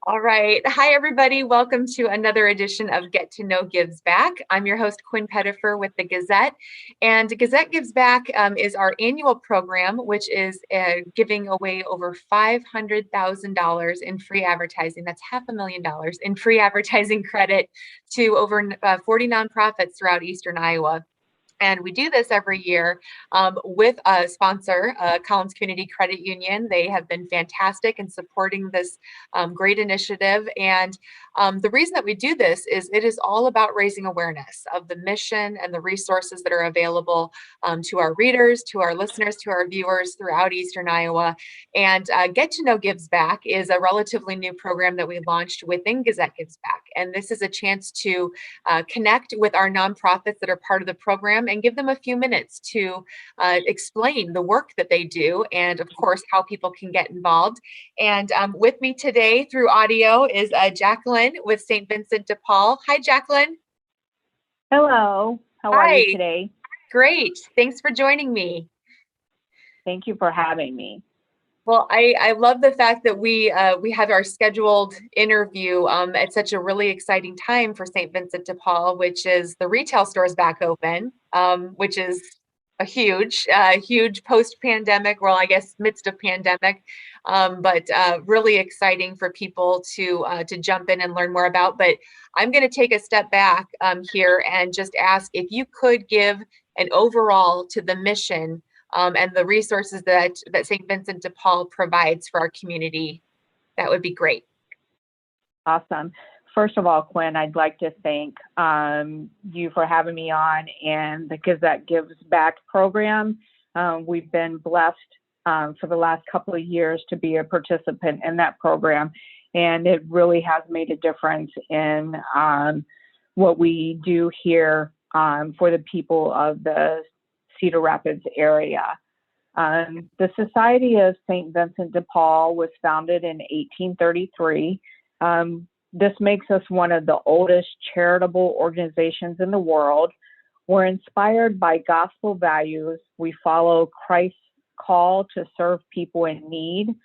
All right. Hi, everybody. Welcome to another edition of Get to Know Gives Back. I'm your host, Quinn Pettifer with the Gazette. And Gazette Gives Back is our annual program, which is giving away over $500,000 in free advertising. That's $500,000 in free advertising credit to over 40 nonprofits throughout Eastern Iowa. And we do this every year with a sponsor, Collins Community Credit Union. They have been fantastic in supporting this great initiative. And the reason that we do this is it is all about raising awareness of the mission and the resources that are available to our readers, to our listeners, to our viewers throughout Eastern Iowa. And Get to Know Gives Back is a relatively new program that we launched within Gazette Gives Back. And this is a chance to connect with our nonprofits that are part of the program and give them a few minutes to explain the work that they do and, of course, how people can get involved. And with me today through audio is Jacqueline with St. Vincent DePaul. Hi, Jacqueline. Hello. How are you Hi. today? Great. Thanks for joining me. Thank you for having me. Well, I love the fact that we have our scheduled interview at such a really exciting time for St. Vincent de Paul, which is the retail stores back open, which is a huge post-pandemic, well, I guess midst of pandemic, but really exciting for people to jump in and learn more about. But I'm going to take a step back here and just ask if you could give an overall to the mission and the resources that St. Vincent de Paul provides for our community. That would be great. Awesome. First of all, Quinn, I'd like to thank you for having me on and the Gazette Gives Back program. We've been blessed for the last couple of years to be a participant in that program, and it really has made a difference in what we do here for the people of the Cedar Rapids area. The Society of St. Vincent de Paul was founded in 1833. This makes us one of the oldest charitable organizations in the world. We're inspired by gospel values. We follow Christ's call to serve people in need.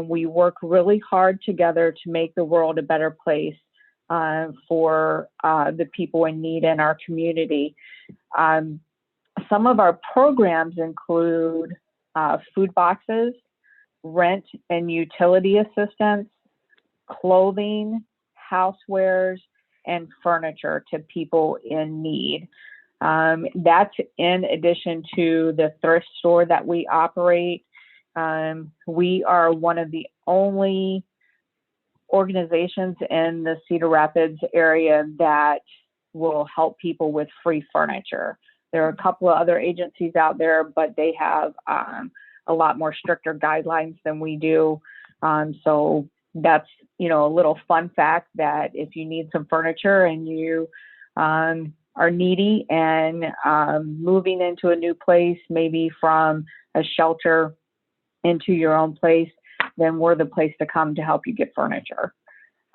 We work really hard together to make the world a better place for the people in need in our community. Some of our programs include food boxes, rent and utility assistance, clothing, housewares, and furniture to people in need. That's in addition to the thrift store that we operate. We are one of the only organizations in the Cedar Rapids area that will help people with free furniture. There are a couple of other agencies out there, but they have a lot more stricter guidelines than we do. So that's, a little fun fact that if you need some furniture and you are needy and moving into a new place, maybe from a shelter into your own place, then we're the place to come to help you get furniture.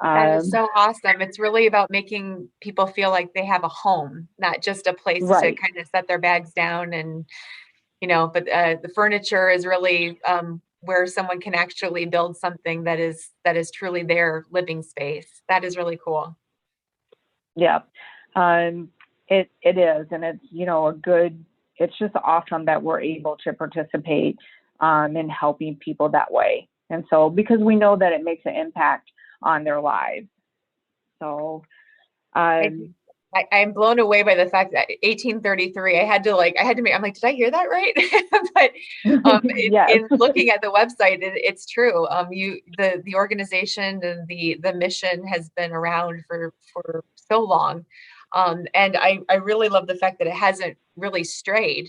That is so awesome. It's really about making people feel like they have a home, not just a place right. to kind of set their bags down and, but the furniture is really where someone can actually build something that is truly their living space. That is really cool. Yeah, it is. And it's, it's just awesome that we're able to participate in helping people that way. And so, because we know that it makes an impact on their lives. So I'm blown away by the fact that 1833, I had to make, I'm like, did I hear that right? But yes. in looking at the website, it's true. The organization and the mission has been around for so long. And I really love the fact that it hasn't really strayed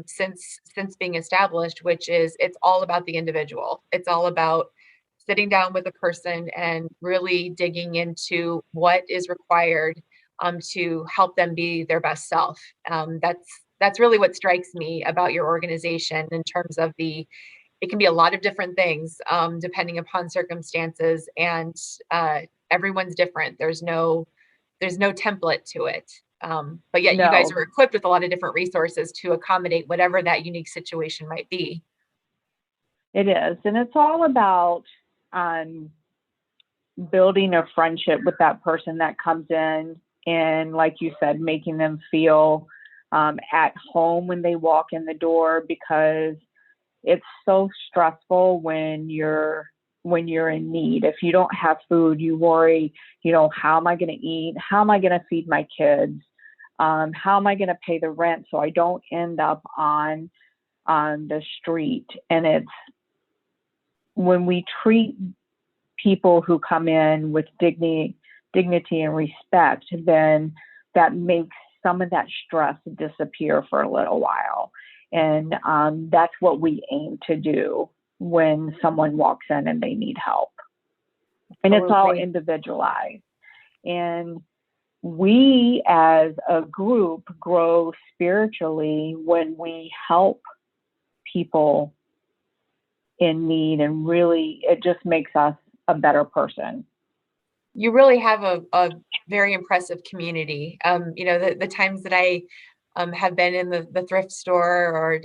since being established, which is it's all about the individual. It's all about sitting down with a person and really digging into what is required to help them be their best self. That's really what strikes me about your organization in terms of it can be a lot of different things depending upon circumstances, and everyone's different. There's no template to it. But yet you guys are equipped with a lot of different resources to accommodate whatever that unique situation might be. It is. And it's all about building a friendship with that person that comes in, and like you said, making them feel at home when they walk in the door, because it's so stressful when you're in need. If you don't have food, you worry, how am I going to eat? How am I going to feed my kids? How am I going to pay the rent so I don't end up on the street? And it's when we treat people who come in with dignity and respect, then that makes some of that stress disappear for a little while. And that's what we aim to do when someone walks in and they need help. And it's all individualized. And we as a group grow spiritually when we help people in need, and really it just makes us a better person. You really have a very impressive community. The times that I have been in the thrift store or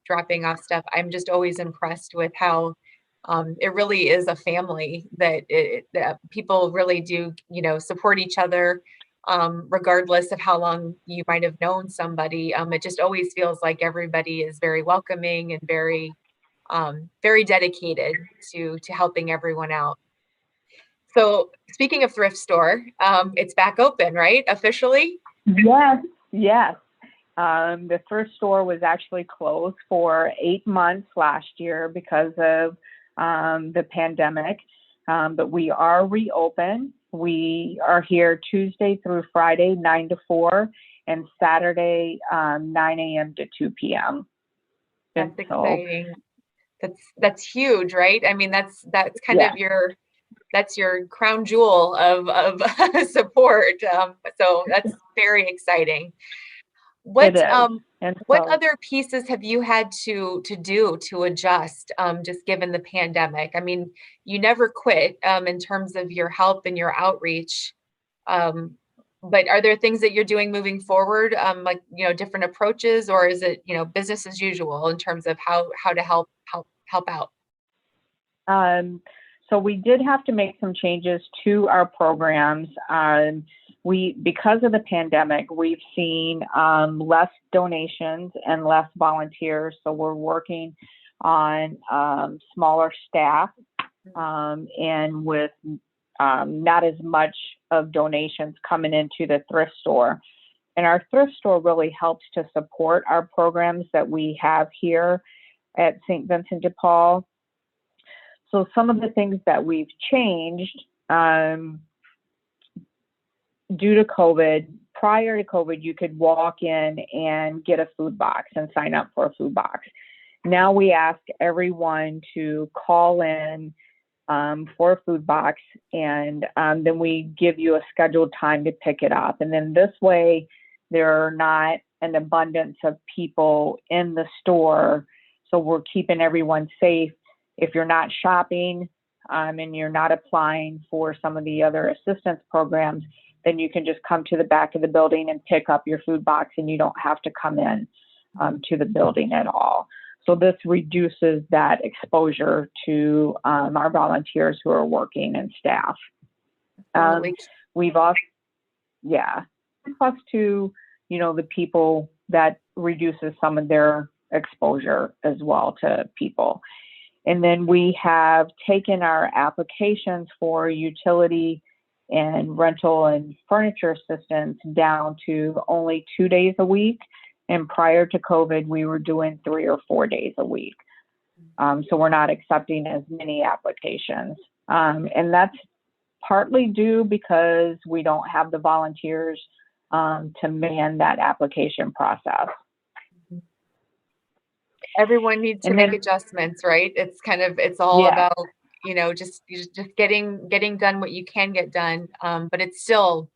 dropping off stuff, I'm just always impressed with how it really is a family, that people really do, support each other, regardless of how long you might have known somebody. It just always feels like everybody is very welcoming and very dedicated to helping everyone out. So speaking of thrift store, it's back open, right? Officially? Yes, yes. The thrift store was actually closed for 8 months last year because of the pandemic, but we are reopened. We are here Tuesday through Friday, 9 to 4, and Saturday, 9 a.m. to 2 p.m. That's exciting. That's huge, right? I mean, that's kind of that's your crown jewel of support. So that's very exciting. What other pieces have you had to do to adjust, just given the pandemic? I mean, you never quit in terms of your help and your outreach. But are there things that you're doing moving forward, like different approaches, or is it business as usual in terms of how to help out? So we did have to make some changes to our programs. Because of the pandemic, we've seen less donations and less volunteers. So we're working on smaller staff and with not as much of donations coming into the thrift store. And our thrift store really helps to support our programs that we have here at St. Vincent DePaul. So some of the things that we've changed due to COVID, prior to COVID, you could walk in and get a food box and sign up for a food box. Now we ask everyone to call in for a food box, and then we give you a scheduled time to pick it up. And then this way, there are not an abundance of people in the store, so we're keeping everyone safe. If you're not shopping and you're not applying for some of the other assistance programs, then you can just come to the back of the building and pick up your food box, and you don't have to come in to the building at all. So this reduces that exposure to our volunteers who are working and staff. We've also, plus to, the people, that reduces some of their exposure as well to people. And then we have taken our applications for utility and rental and furniture assistance down to only 2 days a week. And prior to COVID, we were doing 3 or 4 days a week. So we're not accepting as many applications. And that's partly due because we don't have the volunteers to man that application process. Everyone needs to make adjustments, right? It's all about, just getting done what you can get done. But it's still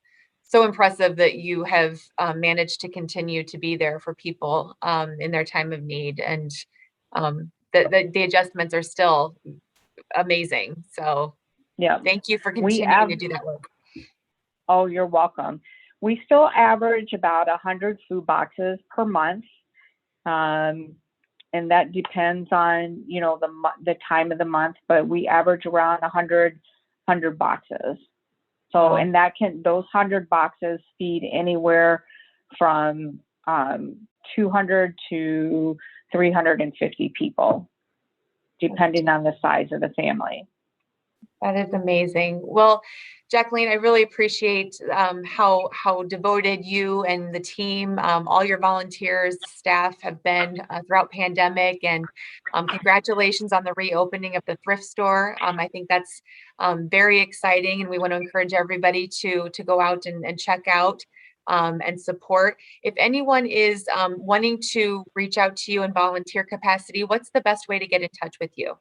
so impressive that you have managed to continue to be there for people in their time of need. And the adjustments are still amazing. So thank you for continuing to do that work. Oh, you're welcome. We still average about 100 food boxes per month. And that depends on, the time of the month, but we average around 100 100 boxes. So, and those 100 boxes feed anywhere from 200 to 350 people, depending on the size of the family. That is amazing. Well, Jacqueline, I really appreciate how devoted you and the team, all your volunteers, staff have been throughout pandemic, and congratulations on the reopening of the thrift store. I think that's very exciting, and we want to encourage everybody to go out and check out and support. If anyone is wanting to reach out to you in volunteer capacity, what's the best way to get in touch with you?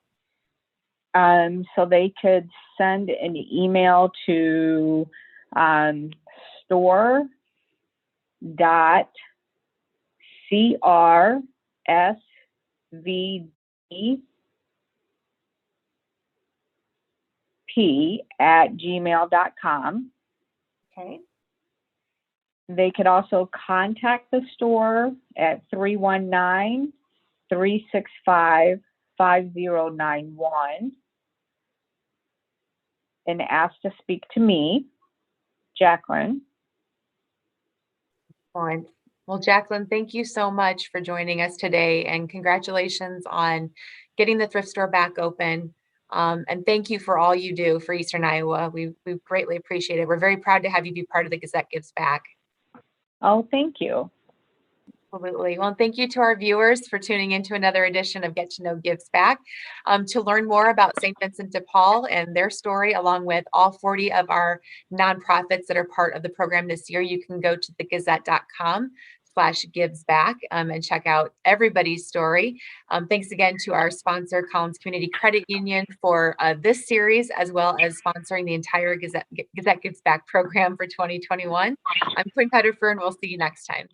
So they could send an email to store.crsvp@gmail.com. Okay. They could also contact the store at 319-365-5091 and ask to speak to me, Jacqueline. Excellent. Well, Jacqueline, thank you so much for joining us today, and congratulations on getting the thrift store back open. And thank you for all you do for Eastern Iowa. We greatly appreciate it. We're very proud to have you be part of the Gazette Gives Back. Oh, thank you. Absolutely. Well, thank you to our viewers for tuning into another edition of Get to Know Gives Back. To learn more about St. Vincent DePaul and their story, along with all 40 of our nonprofits that are part of the program this year, you can go to thegazette.com/givesback and check out everybody's story. Thanks again to our sponsor, Collins Community Credit Union, for this series, as well as sponsoring the entire Gazette Gives Back program for 2021. I'm Quinn Pettifer, and we'll see you next time.